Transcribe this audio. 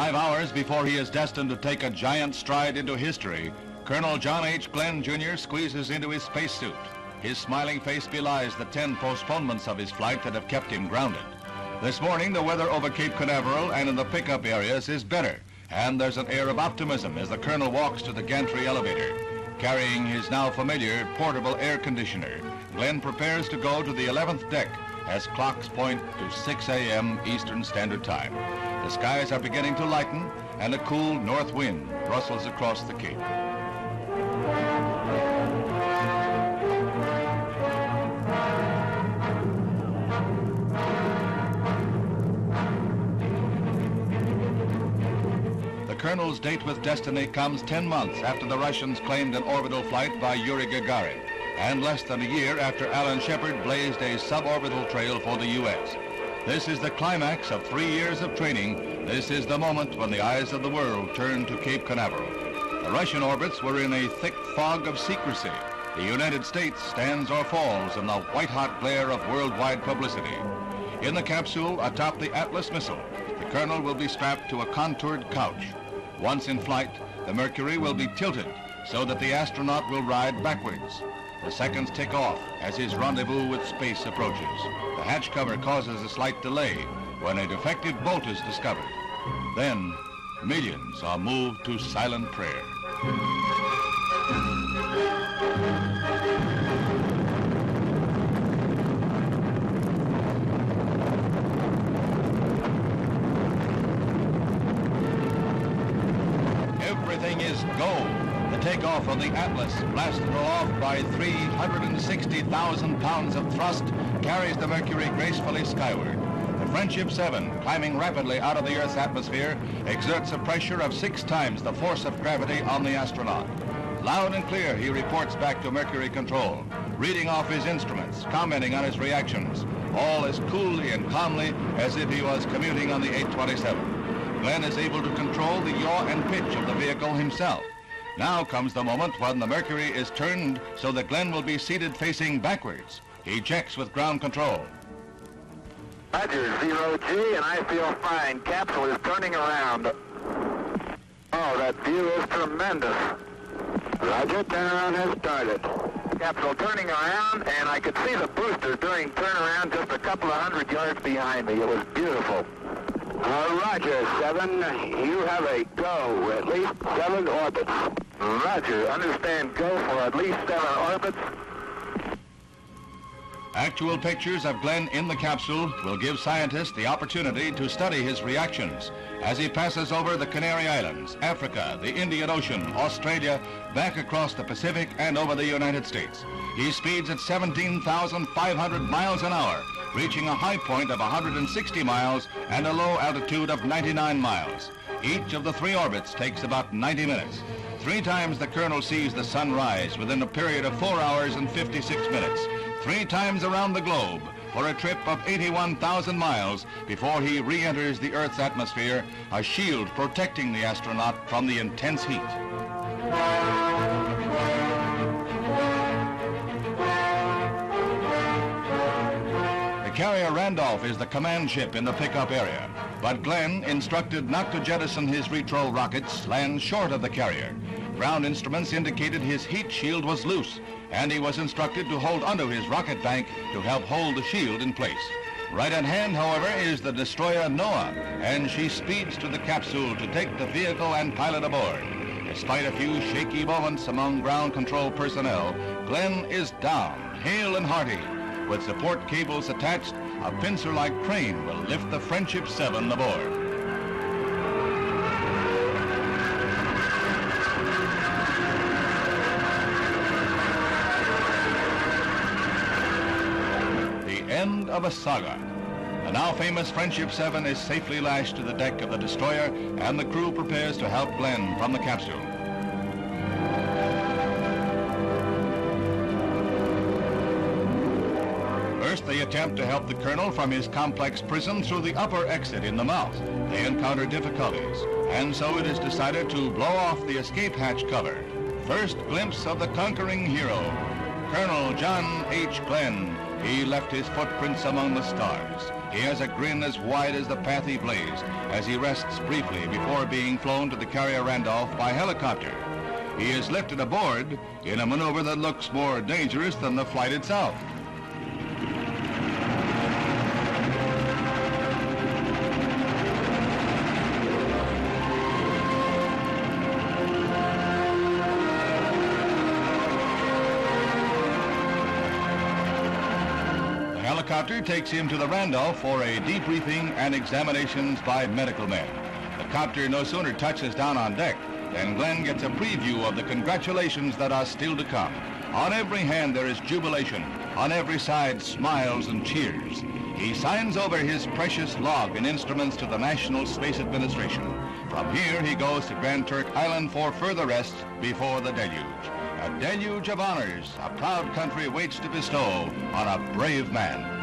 5 hours before he is destined to take a giant stride into history, Colonel John H. Glenn, Jr. squeezes into his spacesuit. His smiling face belies the 10 postponements of his flight that have kept him grounded. This morning, the weather over Cape Canaveral and in the pickup areas is better, and there's an air of optimism as the Colonel walks to the gantry elevator. Carrying his now familiar portable air conditioner, Glenn prepares to go to the 11th deck as clocks point to 6 a.m. Eastern Standard Time. The skies are beginning to lighten, and a cool north wind rustles across the Cape. The Colonel's date with destiny comes 10 months after the Russians claimed an orbital flight by Yuri Gagarin, and less than a year after Alan Shepard blazed a suborbital trail for the U.S. This is the climax of 3 years of training. This is the moment when the eyes of the world turn to Cape Canaveral. The Russian orbits were in a thick fog of secrecy. The United States stands or falls in the white-hot glare of worldwide publicity. In the capsule atop the Atlas missile, the Colonel will be strapped to a contoured couch. Once in flight, the Mercury will be tilted so that the astronaut will ride backwards. The seconds tick off as his rendezvous with space approaches. The hatch cover causes a slight delay when a defective bolt is discovered. Then, millions are moved to silent prayer. Everything is go. The takeoff of the Atlas, blasted aloft by 360,000 pounds of thrust, carries the Mercury gracefully skyward. The Friendship 7, climbing rapidly out of the Earth's atmosphere, exerts a pressure of 6 times the force of gravity on the astronaut. Loud and clear, he reports back to Mercury Control, reading off his instruments, commenting on his reactions, all as coolly and calmly as if he was commuting on the 827. Glenn is able to control the yaw and pitch of the vehicle himself. Now comes the moment when the Mercury is turned so that Glenn will be seated facing backwards. He checks with ground control. Roger, 0G, and I feel fine. Capsule is turning around. Oh, that view is tremendous. Roger, turnaround has started. Capsule turning around, and I could see the booster during turnaround just a couple of 100 yards behind me. It was beautiful. Roger, 7. You have a go, at least 7 orbits. Roger, understand go for at least 7 orbits. Actual pictures of Glenn in the capsule will give scientists the opportunity to study his reactions as he passes over the Canary Islands, Africa, the Indian Ocean, Australia, back across the Pacific and over the United States. He speeds at 17,500 miles an hour, reaching a high point of 160 miles and a low altitude of 99 miles. Each of the 3 orbits takes about 90 minutes. 3 times the Colonel sees the sun rise within a period of 4 hours and 56 minutes. 3 times around the globe for a trip of 81,000 miles before he re-enters the Earth's atmosphere, a shield protecting the astronaut from the intense heat. The carrier Randolph is the command ship in the pickup area, but Glenn, instructed not to jettison his retrol rockets, lands short of the carrier. Ground instruments indicated his heat shield was loose, and he was instructed to hold onto his rocket bank to help hold the shield in place. Right at hand, however, is the destroyer Noah, and she speeds to the capsule to take the vehicle and pilot aboard. Despite a few shaky moments among ground control personnel, Glenn is down, hale and hearty. With support cables attached, a pincer-like crane will lift the Friendship 7 aboard. End of a saga. The now famous Friendship 7 is safely lashed to the deck of the destroyer, and the crew prepares to help Glenn from the capsule. First, they attempt to help the Colonel from his complex prison through the upper exit in the mouth. They encounter difficulties, and so it is decided to blow off the escape hatch cover. First glimpse of the conquering hero, Colonel John H. Glenn, He left his footprints among the stars. He has a grin as wide as the path he blazed as he rests briefly before being flown to the carrier Randolph by helicopter. He is lifted aboard in a maneuver that looks more dangerous than the flight itself. The helicopter takes him to the Randolph for a debriefing and examinations by medical men. The copter no sooner touches down on deck than Glenn gets a preview of the congratulations that are still to come. On every hand there is jubilation. On every side, smiles and cheers. He signs over his precious log and instruments to the National Space Administration. From here, he goes to Grand Turk Island for further rest before the deluge. A deluge of honors a proud country waits to bestow on a brave man.